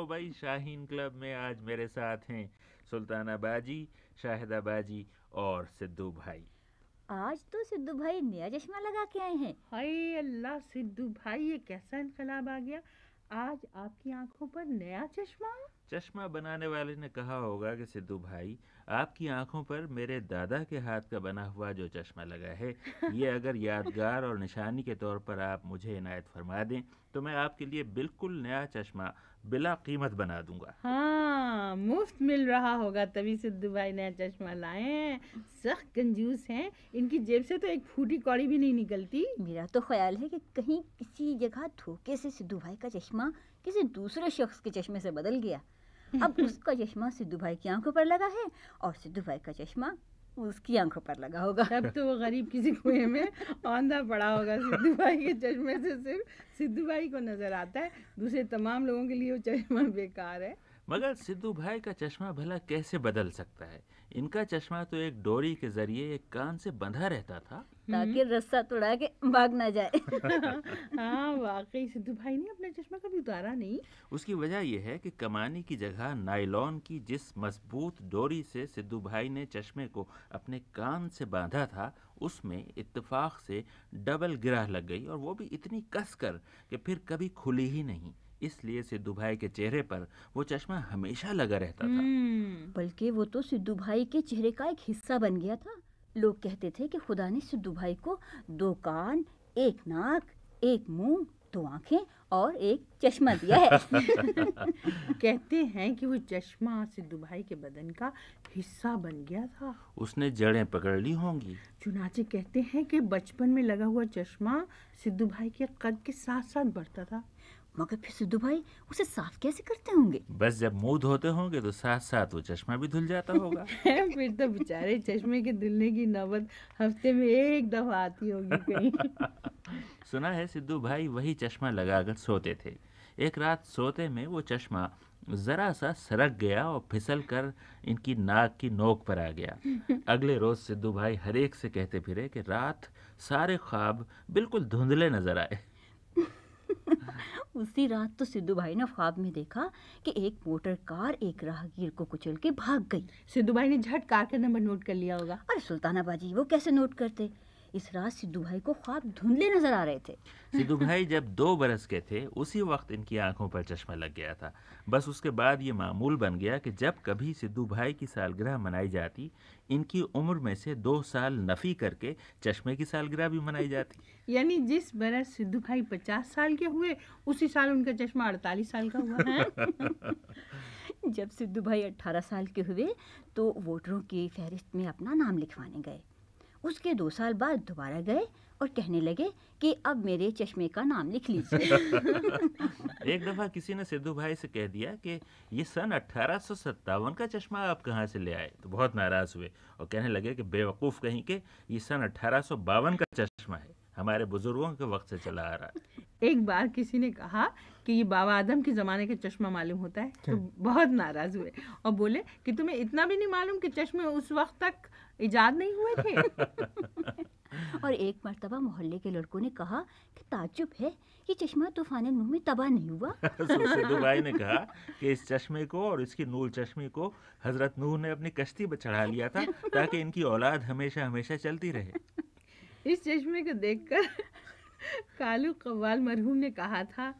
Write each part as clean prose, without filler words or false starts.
भाई, शाहीन क्लब में आज मेरे साथ हैं सुल्ताना बाजी, शाहिदा बाजी और सिद्धू भाई। आज तो सिद्धू भाई नया चश्मा लगा के आए हैं। हाय अल्लाह सिद्धू भाई, ये कैसा इनकलाब आ गया। आज आपकी आंखों पर नया चश्मा। चश्मा बनाने वाले ने कहा होगा कि सिद्धू भाई, आपकी आंखों पर मेरे दादा के हाथ का बना हुआ जो चश्मा लगा है, ये अगर यादगार और निशानी के तौर पर आप मुझे इनायत फरमा दें तो मैं आपके लिए बिल्कुल नया चश्मा बिला कीमत बना दूंगा। हाँ, मुफ्त मिल रहा होगा तभी सिद्धू भाई नया चश्मा लाए हैं। सख्त कंजूस हैं, इनकी जेब से तो एक फूटी कौड़ी भी नहीं निकलती। मेरा तो ख्याल है कि कहीं किसी जगह धोखे से सिद्धू भाई का चश्मा किसी दूसरे शख्स के चश्मे से बदल गया। अब उसका चश्मा सिद्धू भाई की आंखों पर लगा है और सिद्धू भाई का चश्मा उसकी आंखों पर लगा होगा। तब तो वो गरीब किसी कुएं में औंधा पड़ा होगा। सिद्धू भाई के चश्मे से सिर्फ सिद्धू भाई को नजर आता है, दूसरे तमाम लोगों के लिए वो चश्मा बेकार है। मगर सिद्धू भाई का चश्मा भला कैसे बदल सकता है? इनका चश्मा तो एक डोरी के जरिए एक कान से बंधा रहता था, ताकि रस्सा तोड़ा के भाग ना जाए। हाँ वाकई सिद्धू भाई ने अपना चश्मा कभी उतारा नहीं। उसकी वजह यह है कि कमानी की जगह नायलॉन की जिस मजबूत डोरी से सिद्धू भाई ने चश्मे को अपने कान से बांधा था, उसमें इत्तेफाक से डबल गिरह लग गई, और वो भी इतनी कसकर कि फिर कभी खुली ही नहीं। इसलिए सिद्धू भाई के चेहरे पर वो चश्मा हमेशा लगा रहता था। बल्कि वो तो सिद्धू भाई के चेहरे का एक हिस्सा बन गया था। लोग कहते थे कि खुदा ने सिद्धू भाई को 2 कान, 1 नाक, 1 मुंह, 2 आंखें और 1 चश्मा दिया है। कहते हैं कि वो चश्मा सिद्धू भाई के बदन का हिस्सा बन गया था। उसने जड़ें पकड़ ली होंगी। चुनाचे कहते हैं कि बचपन में लगा हुआ चश्मा सिद्धू भाई के कद के साथ साथ बढ़ता था। मगर फिर सिद्धू भाई उसे साफ कैसे करते होंगे? बस जब मुंह धोते होंगे तो साथ साथ वो चश्मा भी धुल जाता होगा। फिर तो बेचारे चश्मे के धुलने की नौबत हफ्ते में एक दफा आती होगी कहीं। सुना है सिद्धू भाई वही चश्मा लगाकर सोते थे। एक रात सोते में वो चश्मा जरा सा सरक गया और फिसल कर इनकी नाक की नोक पर आ गया। अगले रोज सिद्धू भाई हर एक से कहते फिरे कि रात सारे ख्वाब बिल्कुल धुंधले नजर आए। उसी रात तो सिद्धू भाई ने ख्वाब में देखा कि एक मोटर कार एक राहगीर को कुचल के भाग गई। सिद्धू भाई ने झट कार का नंबर नोट कर लिया होगा। अरे सुल्ताना बाजी, वो कैसे नोट करते? इस रात सिद्धू भाई को ख्वाब धुंधले नजर आ रहे थे। सिद्धू भाई जब 2 बरस के थे उसी वक्त इनकी आंखों पर चश्मा लग गया था। बस उसके बाद ये मामूल बन गया कि जब कभी सिद्धू भाई की सालगिरह मनाई जाती, इनकी उम्र में से 2 साल नफी करके चश्मे की सालगिरह भी मनाई जाती। यानी जिस बरस सिद्धू भाई 50 साल के हुए, उसी साल उनका चश्मा 48 साल का हुआ है। जब सिद्धू भाई 18 साल के हुए तो वोटरों की फहरिस्त में अपना नाम लिखवाने गए। उसके 2 साल बाद दोबारा गए और कहने लगे कि अब मेरे चश्मे का नाम लिख लीजिए। एक दफा किसी ने सिद्धू भाई से कह दिया कि ये सन 1857 का चश्मा आप कहाँ से ले आए, तो बहुत नाराज हुए और कहने लगे कि बेवकूफ़ कहीं के, ये सन 1852 का चश्मा है, हमारे बुजुर्गों के वक्त से चला आ रहा है। एक बार किसी ने कहा कि ये बाबा आदम के ज़माने का चश्मा मालूम होता है, तो बहुत नाराज हुए और बोले कि तुम्हें इतना भी नहीं मालूम कि चश्मे उस वक्त तक इजाद नहीं हुए थे। और एक मर्तबा मोहल्ले के लड़कों ने कहा कि ताज्जुब है कि चश्मा तूफान नूह में तबाह नहीं हुआ। तो सिद्धू भाई ने कहा कि इस चश्मे को और इसकी नूर चश्मे को हजरत नूह ने अपनी कश्ती पर चढ़ा लिया था ताकि इनकी औलाद हमेशा हमेशा चलती रहे। इस चश्मे को देखकर कालू कव्वाल मरहूम ने कहा था,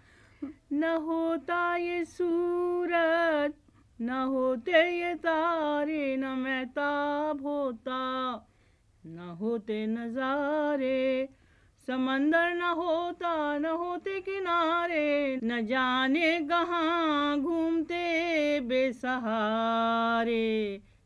न होता ये सूरत, न होते ये तारे, न महताब होता, न होते नजारे, समंदर न होता, न होते किनारे, न जाने कहाँ घूमते बेसहारे।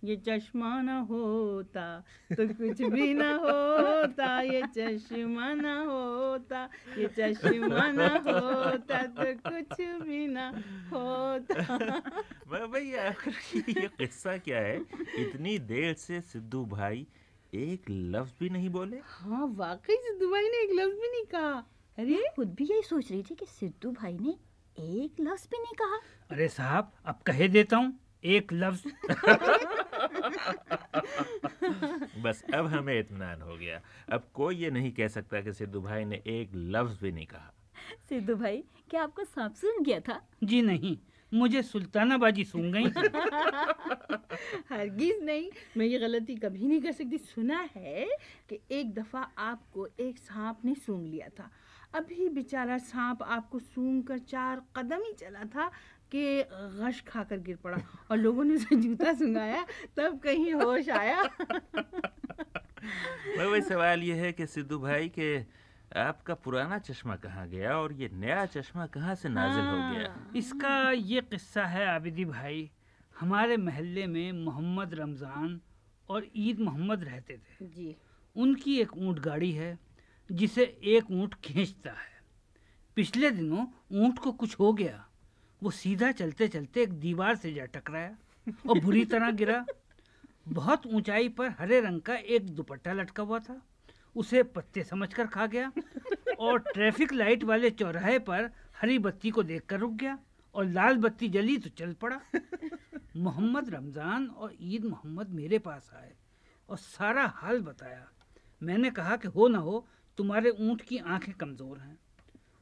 ये चश्मा न होता तो कुछ भी न होता, ये चश्मा न होता, ये चश्मा न होता तो कुछ भी न होता। भाई आखिर ये किस्सा क्या है? इतनी देर से सिद्धू भाई एक लफ्ज भी नहीं बोले। हाँ वाकई सिद्धू भाई ने एक लफ्ज भी नहीं कहा। अरे खुद भी यही सोच रही थी कि सिद्धू भाई ने एक लफ्ज भी नहीं कहा। अरे साहब, अब कहे देता हूँ एक लफ्ज। बस अब हमें इत्मीनान हो गया। अब कोई ये नहीं कह सकता कि सिद्धू भाई ने एक लफ्ज भी नहीं कहा। सिद्धू भाई, क्या आपको सांप सूंघ गया था? जी नहीं, मुझे सुल्तानाबाजी सूंघ गई थी। हरगिज नहीं, मैं ये गलती कभी नहीं कर सकती। सुना है कि एक दफ़ा आपको एक सांप ने सूंघ लिया था। अभी बेचारा सांप आपको सूंघ कर 4 कदम ही चला था कि गश खाकर गिर पड़ा और लोगों ने उसे जूता सूंघाया, तब कहीं होश आया। वही सवाल ये है कि सिद्धू भाई के आपका पुराना चश्मा कहाँ गया और ये नया चश्मा कहाँ से नाजिल हो गया? इसका ये किस्सा है आबिदी भाई, हमारे मोहल्ले में मोहम्मद रमज़ान और ईद मोहम्मद रहते थे। जी। उनकी एक ऊँट गाड़ी है जिसे एक ऊँट खींचता है। पिछले दिनों ऊँट को कुछ हो गया, वो सीधा चलते चलते एक दीवार से जा टकराया और बुरी तरह गिरा। बहुत ऊंचाई पर हरे रंग का एक दुपट्टा लटका हुआ था, उसे पत्ते समझकर खा गया और ट्रैफिक लाइट वाले चौराहे पर हरी बत्ती को देखकर रुक गया और लाल बत्ती जली तो चल पड़ा। मोहम्मद रमज़ान और ईद मोहम्मद मेरे पास आए और सारा हाल बताया। मैंने कहा कि हो ना हो तुम्हारे ऊँट की आंखें कमज़ोर हैं।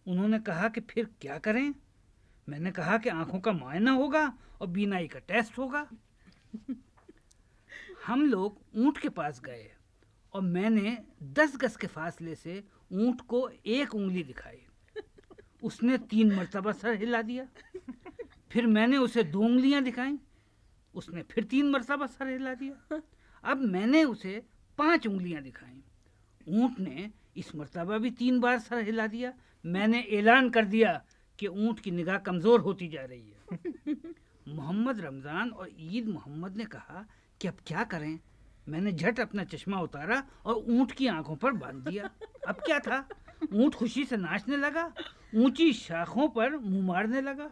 उन्होंने कहा कि फिर क्या करें? मैंने कहा कि आंखों का मुआयना होगा और बीनाई का टेस्ट होगा। हम लोग ऊँट के पास गए और मैंने 10 गज के फासले से ऊँट को एक उंगली दिखाई। उसने 3 मरतबा सर हिला दिया। फिर मैंने उसे 2 उंगलियां दिखाई, उसने फिर 3 मरतबा सर हिला दिया। अब मैंने उसे 5 उंगलियां दिखाई। ऊँट ने इस मरतबा भी 3 बार सर हिला दिया। मैंने ऐलान कर दिया कि ऊँट की निगाह कमज़ोर होती जा रही है। मोहम्मद रमज़ान और ईद मोहम्मद ने कहा कि अब क्या करें? मैंने झट अपना चश्मा उतारा और ऊँट की आंखों पर बांध दिया। अब क्या था, ऊँट खुशी से नाचने लगा, ऊंची शाखों पर मुंह मारने लगा।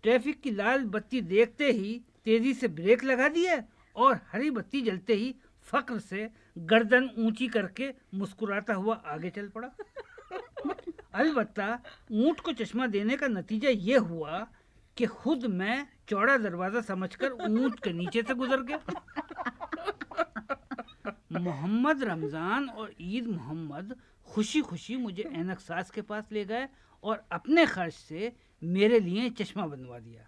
ट्रैफिक की लाल बत्ती देखते ही तेजी से ब्रेक लगा दिए और हरी बत्ती जलते ही फक्र से गर्दन ऊंची करके मुस्कुराता हुआ आगे चल पड़ा। अलबत्ता ऊँट को चश्मा देने का नतीजा ये हुआ कि खुद मैं चौड़ा दरवाजा समझकर ऊँट के नीचे से गुजर गया। मोहम्मद रमज़ान और ईद मोहम्मद खुशी खुशी मुझे ऐनक सास के पास ले गए और अपने खर्च से मेरे लिए चश्मा बनवा दिया।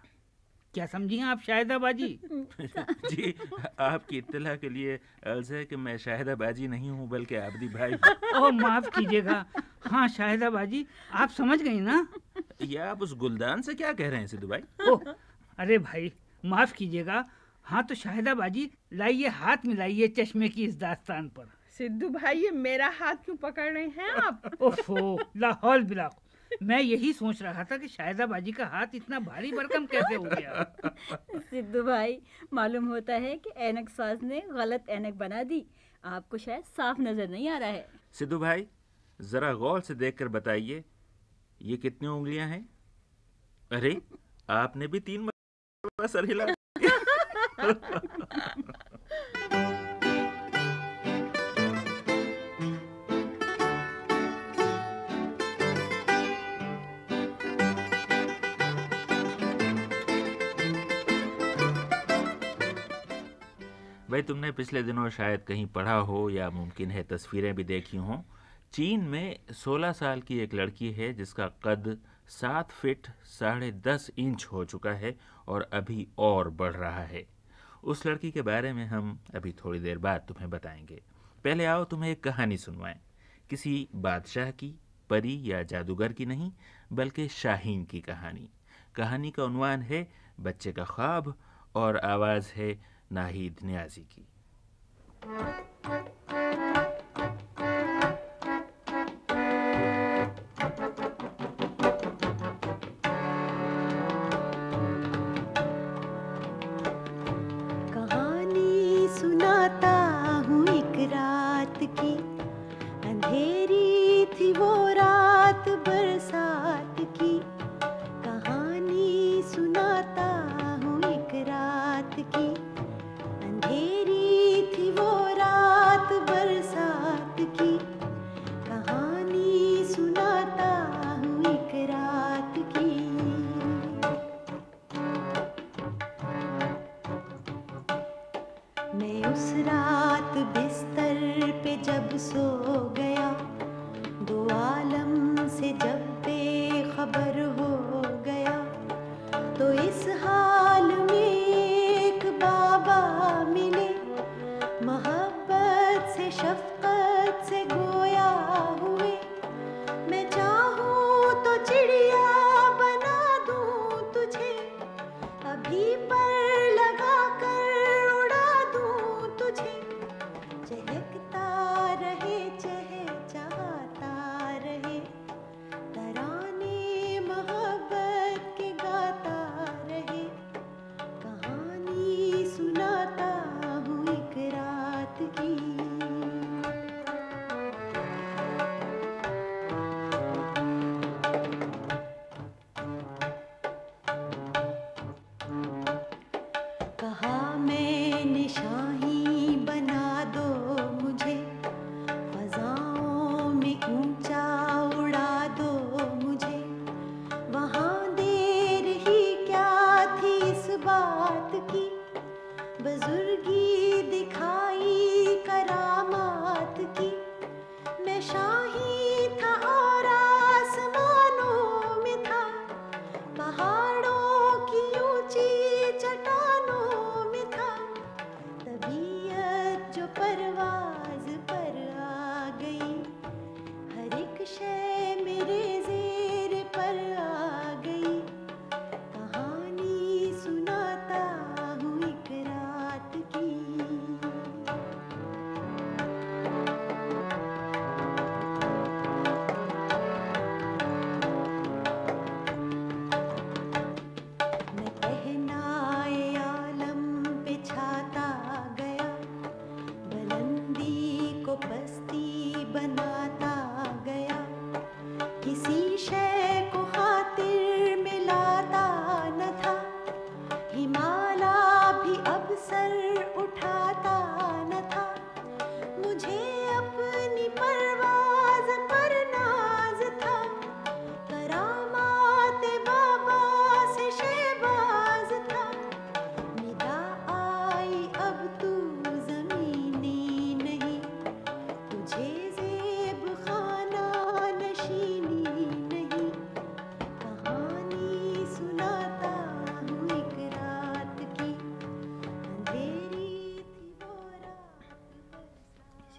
क्या समझी आप शाहिदाबाजी? जी, आपकी इत्तला के लिए अर्ज़ है कि मैं शाहिदाबाजी नहीं हूँ बल्कि आबिदी भाई। ओह माफ़ कीजिएगा। हाँ शाहिदाबाजी, आप समझ गई ना? ये आप उस गुलदान से क्या कह रहे हैं सिद्धू भाई? ओह अरे भाई माफ़ कीजिएगा। हाँ तो शाहिदाबाजी लाइए, हाथ मिलाइए चश्मे की इस दास्तान पर। सिद्धू भाई, ये मेरा हाथ क्यों पकड़ रहे हैं आप? ओफो लाहौल बिला, मैं यही सोच रहा था कि शाहिदाबाजी का हाथ इतना भारी भरकम कैसे हो गया। सिद्धू भाई, मालूम होता है कि ऐनक साज ने गलत ऐनक बना दी, आपको शायद साफ नजर नहीं आ रहा है। सिद्धू भाई, जरा गौर से देखकर बताइए, ये कितनी उंगलियां हैं? अरे, आपने भी 3 मरतबा सर हिला। भाई, तुमने पिछले दिनों शायद कहीं पढ़ा हो या मुमकिन है तस्वीरें भी देखी हों। चीन में 16 साल की एक लड़की है जिसका कद 7 फीट 10.5 इंच हो चुका है और अभी और बढ़ रहा है। उस लड़की के बारे में हम अभी थोड़ी देर बाद तुम्हें बताएंगे। पहले आओ तुम्हें एक कहानी सुनवाएं, किसी बादशाह की, परी या जादूगर की नहीं, बल्कि शाहीन की कहानी। कहानी का उन्वान है बच्चे का ख्वाब और आवाज़ है नाहिद नियाज़ी की। कहानी सुनाता हूँ एक रात की, अंधेरी थी वो रात बरसात की। कहानी सुनाता हूँ एक रात की, अंधेरी थी वो रात बरसात की। कहानी सुनाता हूँ एक रात की। मैं उस रात बिस्तर पे जब सो गया, दो आलम से जब बेखबर हो गया, तो इस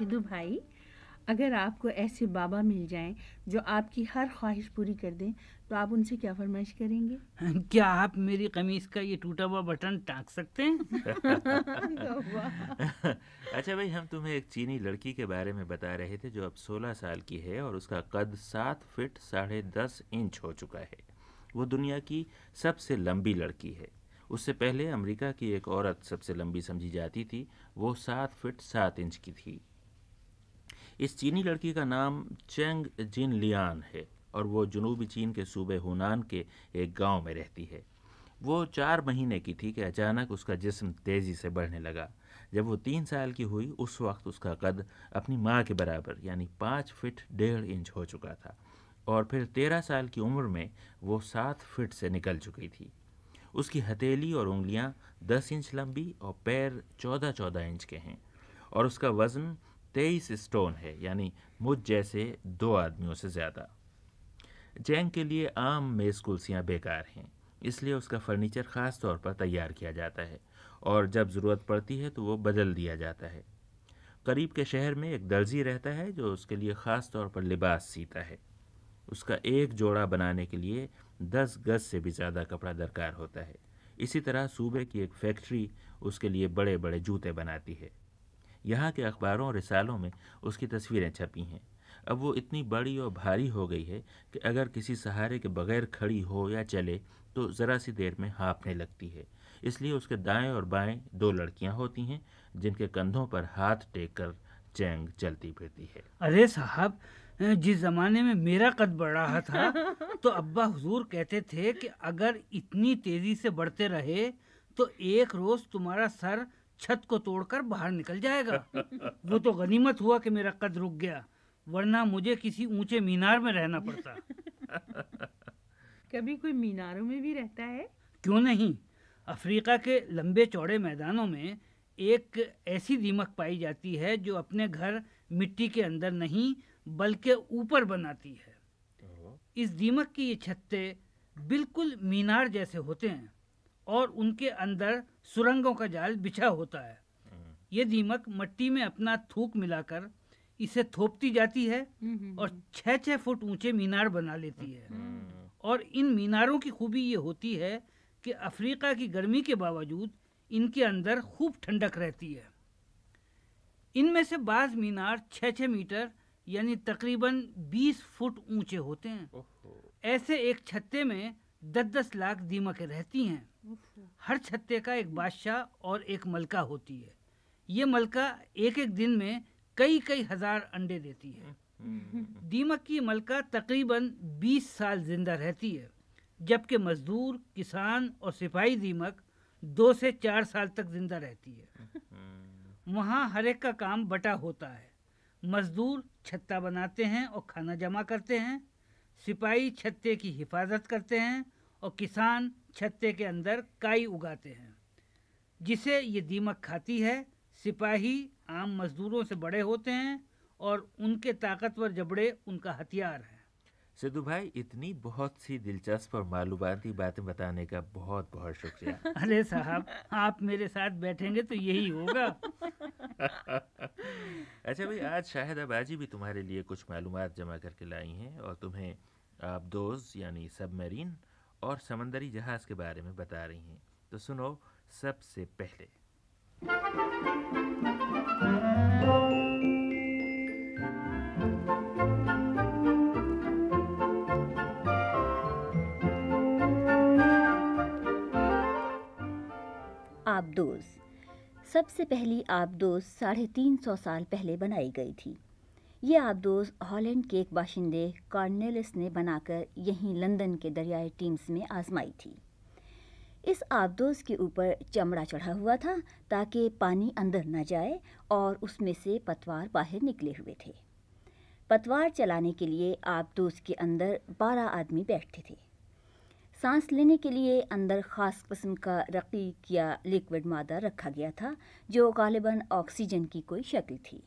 सिद्धू भाई, अगर आपको ऐसे बाबा मिल जाएं जो आपकी हर ख्वाहिश पूरी कर दें, तो आप उनसे क्या फरमाइश करेंगे? क्या आप मेरी कमीज का ये टूटा हुआ बटन टाँक सकते हैं? तो वाह। अच्छा भाई, हम तुम्हें एक चीनी लड़की के बारे में बता रहे थे जो अब 16 साल की है और उसका कद 7 फीट 10.5 इंच हो चुका है। वो दुनिया की सबसे लंबी लड़की है। उससे पहले अमेरिका की एक औरत सबसे लंबी समझी जाती थी, वो 7 फीट 7 इंच की थी। इस चीनी लड़की का नाम चेंग जिन लियान है और वो जनूबी चीन के सूबे हुनान के एक गांव में रहती है। वो 4 महीने की थी कि अचानक उसका जिस्म तेज़ी से बढ़ने लगा। जब वो 3 साल की हुई उस वक्त उसका कद अपनी माँ के बराबर यानी 5 फीट 1.5 इंच हो चुका था और फिर 13 साल की उम्र में वो 7 फीट से निकल चुकी थी। उसकी हथेली और उंगलियां 10 इंच लंबी और पैर 14-14 इंच के हैं और उसका वज़न 23 स्टोन है, यानी मुझ जैसे 2 आदमियों से ज़्यादा। जैंग के लिए आम मेज़ कुर्सियाँ बेकार हैं, इसलिए उसका फर्नीचर ख़ास तौर पर तैयार किया जाता है और जब ज़रूरत पड़ती है तो वो बदल दिया जाता है। करीब के शहर में एक दर्जी रहता है जो उसके लिए ख़ास तौर पर लिबास सीता है। उसका एक जोड़ा बनाने के लिए 10 गज से भी ज़्यादा कपड़ा दरकार होता है। इसी तरह सूबे की एक फैक्ट्री उसके लिए बड़े बड़े जूते बनाती है। यहाँ के अखबारों और रिसालों में उसकी तस्वीरें छपी हैं। अब वो इतनी बड़ी और भारी हो गई है कि अगर किसी सहारे के बगैर खड़ी हो या चले तो ज़रा सी देर में हाँफने लगती है। इसलिए उसके दाएं और बाएं 2 लड़कियां होती हैं जिनके कंधों पर हाथ टेक कर चैंग चलती फिरती है। अरे साहब, जिस ज़माने में मेरा कद बढ़ रहा था तो अब्बा हुजूर कहते थे कि अगर इतनी तेज़ी से बढ़ते रहे तो एक रोज़ तुम्हारा सर छत को तोड़कर बाहर निकल जाएगा। वो तो गनीमत हुआ कि मेरा कद रुक गया, वरना मुझे किसी ऊंचे मीनार में रहना पड़ता। कभी कोई मीनारों में भी रहता है? क्यों नहीं, अफ्रीका के लंबे चौड़े मैदानों में एक ऐसी दीमक पाई जाती है जो अपने घर मिट्टी के अंदर नहीं बल्कि ऊपर बनाती है। इस दीमक की ये छत्ते बिल्कुल मीनार जैसे होते हैं और उनके अंदर सुरंगों का जाल बिछा होता है। ये दीमक मिट्टी में अपना थूक मिलाकर इसे थोपती जाती है और 6-6 फुट ऊंचे मीनार बना लेती है। और इन मीनारों की खूबी ये होती है कि अफ्रीका की गर्मी के बावजूद इनके अंदर खूब ठंडक रहती है। इनमें से बाज़ मीनार 6-6 मीटर यानी तकरीबन 20 फुट ऊंचे होते हैं। ऐसे एक छत्ते में 10-10 लाख दीमकें रहती हैं। हर छत्ते का एक बादशाह और एक मलका होती है। ये मलका एक एक दिन में कई हजार अंडे देती है। दीमक की मलका तकरीबन 20 साल जिंदा रहती है, जबकि मजदूर, किसान और सिपाही दीमक 2 से 4 साल तक जिंदा रहती है। वहाँ हर एक का काम बटा होता है। मजदूर छत्ता बनाते हैं और खाना जमा करते हैं, सिपाही छत्ते की हिफाजत करते हैं और किसान छत्ते के अंदर काई उगाते हैं जिसे ये दीमक खाती है। सिपाही आम मजदूरों से बड़े होते हैं और उनके ताकतवर जबड़े उनका हथियार है। सिद्धू भाई, इतनी बहुत सी दिलचस्प और मालूमाती बातें बताने का बहुत बहुत शुक्रिया। अरे साहब, आप मेरे साथ बैठेंगे तो यही होगा। अच्छा भाई, आज शाहिद अबाजी भी तुम्हारे लिए कुछ मालूमात जमा करके लाई हैं और तुम्हें आबदोज़ यानी सबमरीन और समंदरी जहाज़ के बारे में बता रही हैं। तो सुनो सबसे पहले। आबदोज़। सबसे पहली आबदोज़ 350 साल पहले बनाई गई थी। ये आबदोज़ हॉलैंड के एक बाशिंदे कॉर्नेलिस ने बनाकर यहीं लंदन के दरियाई टीम्स में आजमाई थी। इस आबदोज़ के ऊपर चमड़ा चढ़ा हुआ था ताकि पानी अंदर न जाए और उसमें से पतवार बाहर निकले हुए थे। पतवार चलाने के लिए आबदोज़ के अंदर 12 आदमी बैठते थे। सांस लेने के लिए अंदर ख़ास किस्म का रक़ीक़ या लिक्विड मादा रखा गया था जो गालिबन ऑक्सीजन की कोई शक्ल थी।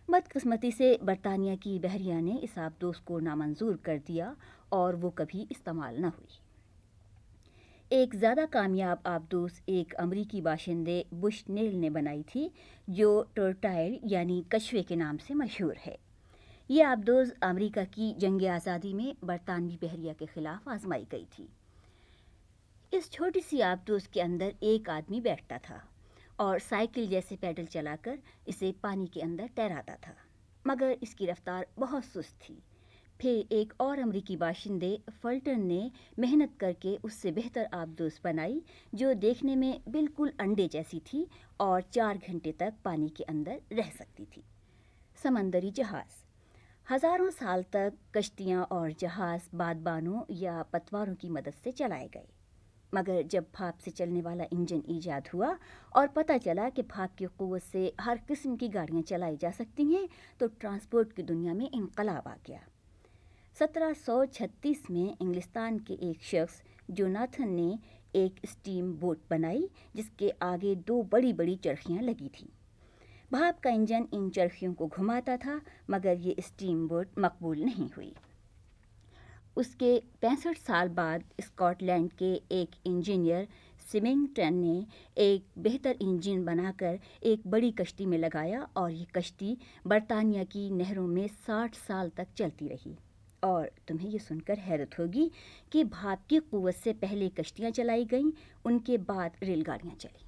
बदकिस्मती से बरतानिया की बहरिया ने इस आबदोज़ को नामंजूर कर दिया और वो कभी इस्तेमाल न हुई। एक ज़्यादा कामयाब आबदोस एक अमरीकी बाशिंदे बुशनेल ने बनाई थी, जो टोर्टाइल यानी कछुए के नाम से मशहूर है। ये आबदोस अमेरिका की जंग आज़ादी में बरतानवी बहरिया के ख़िलाफ़ आजमाई गई थी। इस छोटी सी आबदोस के अंदर एक आदमी बैठता था और साइकिल जैसे पैडल चलाकर इसे पानी के अंदर तैराता था, मगर इसकी रफ्तार बहुत सुस्त थी। फिर एक और अमरीकी बाशिंदे फल्टन ने मेहनत करके उससे बेहतर आबदोस बनाई, जो देखने में बिल्कुल अंडे जैसी थी और 4 घंटे तक पानी के अंदर रह सकती थी। समंदरी जहाज़। हज़ारों साल तक कश्तियाँ और जहाज़ बादबानों या पतवारों की मदद से चलाए गए, मगर जब भाप से चलने वाला इंजन ईजाद हुआ और पता चला कि भाप की क़ुव्वत से हर किस्म की गाड़ियाँ चलाई जा सकती हैं, तो ट्रांसपोर्ट की दुनिया में इनकलाब आ गया। 1736 में इंग्लिस्तान के एक शख्स जोनाथन ने एक स्टीम बोट बनाई, जिसके आगे 2 बड़ी बड़ी चरखियाँ लगी थीं। भाप का इंजन इन चरखियों को घुमाता था, मगर ये स्टीम बोट मकबूल नहीं हुई। उसके 65 साल बाद स्कॉटलैंड के एक इंजीनियर सिमिंगटन ने एक बेहतर इंजन बनाकर एक बड़ी कश्ती में लगाया, और ये कश्ती बरतानिया की नहरों में 60 साल तक चलती रही। और तुम्हें ये सुनकर हैरत होगी कि भाप की क़ुव्वत से पहले कश्तियाँ चलाई गईं, उनके बाद रेलगाड़ियाँ चली।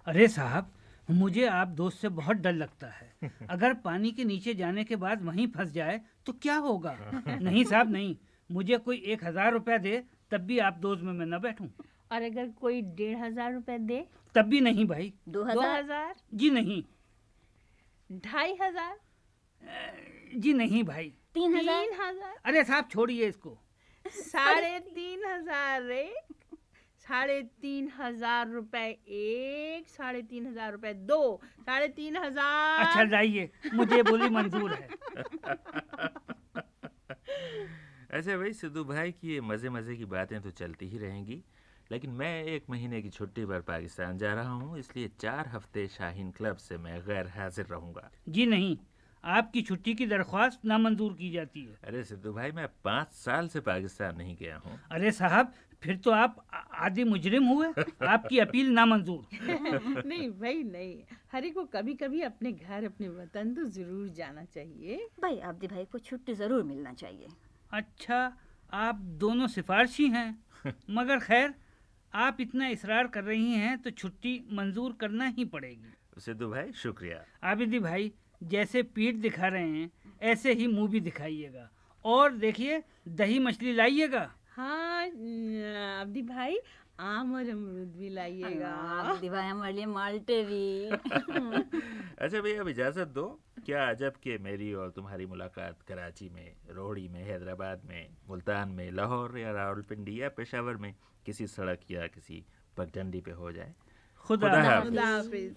अरे साहब, मुझे आप दोस्त से बहुत डर लगता है। अगर पानी के नीचे जाने के बाद वहीं फंस जाए तो क्या होगा? नहीं साहब नहीं, मुझे कोई 1000 रुपया दे तब भी आप दोस्त में मैं न बैठूं। और अगर कोई 1500 रुपए दे? तब भी नहीं भाई। 2000? जी नहीं। 2500? जी नहीं भाई। 3000? अरे साहब छोड़िए इसको। 3500 रे। 3500 रुपए एक, 3500 रुपए दो, 3500। अच्छा लाइए, मुझे बोली मंजूर है। अच्छा भाई, सिद्धू भाई की ये मज़े मज़े की बातें तो चलती ही रहेंगी, लेकिन मैं 1 महीने की छुट्टी पर पाकिस्तान जा रहा हूँ, इसलिए 4 हफ्ते शाहीन क्लब से मैं गैर हाजिर रहूँगा। जी नहीं, आपकी छुट्टी की दरख्वास्त नामंजूर की जाती है। अरे सिद्धू भाई, मैं 5 साल से पाकिस्तान नहीं गया हूँ। अरे साहब, फिर तो आप आदि मुजरिम हुए। आपकी अपील नामंजूर। नहीं भाई नहीं, हरी को कभी कभी अपने घर अपने वतन तो जरूर जाना चाहिए। भाई आब्दी भाई को छुट्टी ज़रूर मिलना चाहिए। अच्छा, आप दोनों सिफारशी हैं, मगर खैर आप इतना इसरार कर रही हैं तो छुट्टी मंजूर करना ही पड़ेगी। सिद्धू भाई शुक्रिया। आबिदी भाई, जैसे पीठ दिखा रहे हैं ऐसे ही मुंह भी दिखाइएगा, और देखिए दही मछली लाइएगा। हाँ अब्दी भाई, आम और अमरूद भी लाइएगा। आब्दी भाई हमारे लिए माल्टे भी। अच्छा भैया, अब इजाज़त दो। क्या अजब कि मेरी और तुम्हारी मुलाकात कराची में, रोहड़ी में, हैदराबाद में, मुल्तान में, लाहौर या रावलपिंडी या पेशावर में किसी सड़क या किसी पगडंडी पे हो जाए। खुदा हाफ़िज़। खुदा हाफिज।